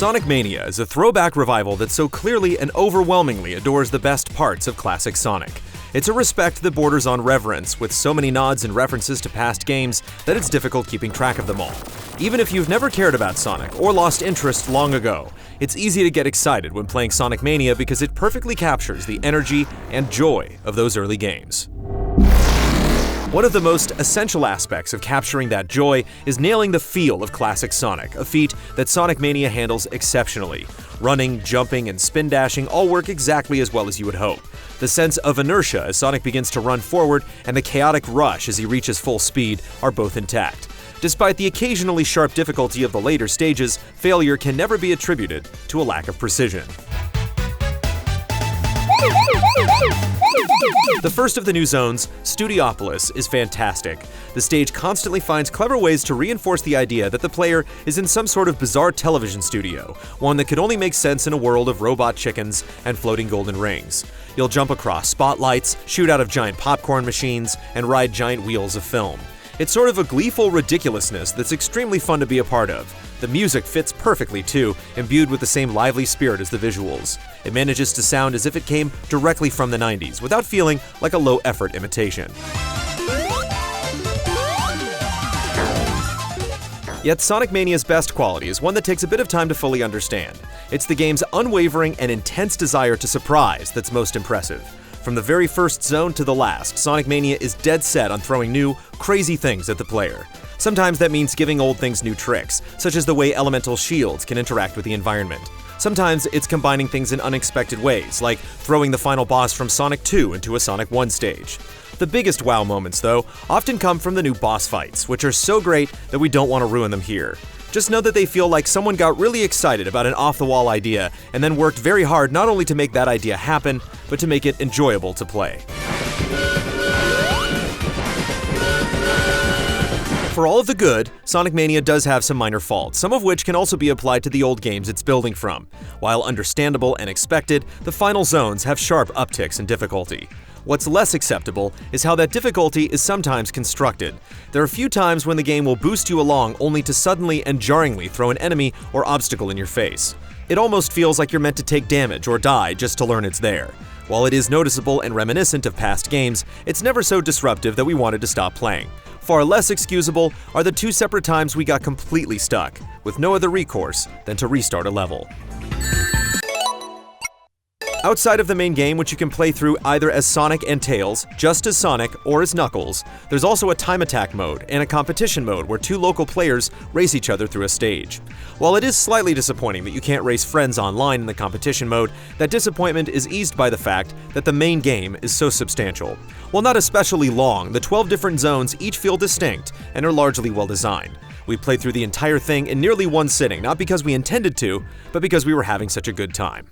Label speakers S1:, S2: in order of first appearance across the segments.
S1: Sonic Mania is a throwback revival that so clearly and overwhelmingly adores the best parts of classic Sonic. It's a respect that borders on reverence, with so many nods and references to past games that it's difficult keeping track of them all. Even if you've never cared about Sonic or lost interest long ago, it's easy to get excited when playing Sonic Mania because it perfectly captures the energy and joy of those early games. One of the most essential aspects of capturing that joy is nailing the feel of classic Sonic, a feat that Sonic Mania handles exceptionally. Running, jumping, and spin dashing all work exactly as well as you would hope. The sense of inertia as Sonic begins to run forward and the chaotic rush as he reaches full speed are both intact. Despite the occasionally sharp difficulty of the later stages, failure can never be attributed to a lack of precision. The first of the new zones, Studiopolis, is fantastic. The stage constantly finds clever ways to reinforce the idea that the player is in some sort of bizarre television studio, one that could only make sense in a world of robot chickens and floating golden rings. You'll jump across spotlights, shoot out of giant popcorn machines, and ride giant wheels of film. It's sort of a gleeful ridiculousness that's extremely fun to be a part of. The music fits perfectly too, imbued with the same lively spirit as the visuals. It manages to sound as if it came directly from the 90s, without feeling like a low-effort imitation. Yet Sonic Mania's best quality is one that takes a bit of time to fully understand. It's the game's unwavering and intense desire to surprise that's most impressive. From the very first zone to the last, Sonic Mania is dead set on throwing new, crazy things at the player. Sometimes that means giving old things new tricks, such as the way elemental shields can interact with the environment. Sometimes it's combining things in unexpected ways, like throwing the final boss from Sonic 2 into a Sonic 1 stage. The biggest wow moments, though, often come from the new boss fights, which are so great that we don't want to ruin them here. Just know that they feel like someone got really excited about an off-the-wall idea and then worked very hard not only to make that idea happen, but to make it enjoyable to play. For all of the good, Sonic Mania does have some minor faults, some of which can also be applied to the old games it's building from. While understandable and expected, the final zones have sharp upticks in difficulty. What's less acceptable is how that difficulty is sometimes constructed. There are a few times when the game will boost you along only to suddenly and jarringly throw an enemy or obstacle in your face. It almost feels like you're meant to take damage or die just to learn it's there. While it is noticeable and reminiscent of past games, it's never so disruptive that we wanted to stop playing. Far less excusable are the two separate times we got completely stuck, with no other recourse than to restart a level. Outside of the main game, which you can play through either as Sonic and Tails, just as Sonic, or as Knuckles, there's also a time attack mode and a competition mode where two local players race each other through a stage. While it is slightly disappointing that you can't race friends online in the competition mode, that disappointment is eased by the fact that the main game is so substantial. While not especially long, the 12 different zones each feel distinct and are largely well designed. We played through the entire thing in nearly one sitting, not because we intended to, but because we were having such a good time.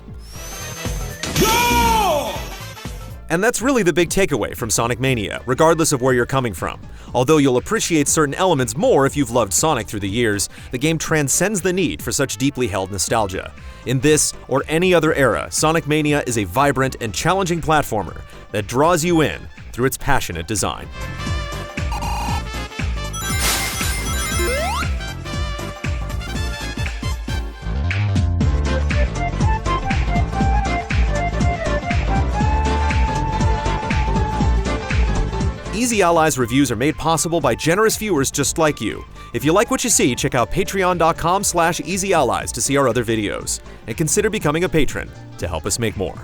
S1: And that's really the big takeaway from Sonic Mania, regardless of where you're coming from. Although you'll appreciate certain elements more if you've loved Sonic through the years, the game transcends the need for such deeply held nostalgia. In this or any other era, Sonic Mania is a vibrant and challenging platformer that draws you in through its passionate design. Easy Allies reviews are made possible by generous viewers just like you. If you like what you see, check out patreon.com/easyallies to see our other videos. And consider becoming a patron to help us make more.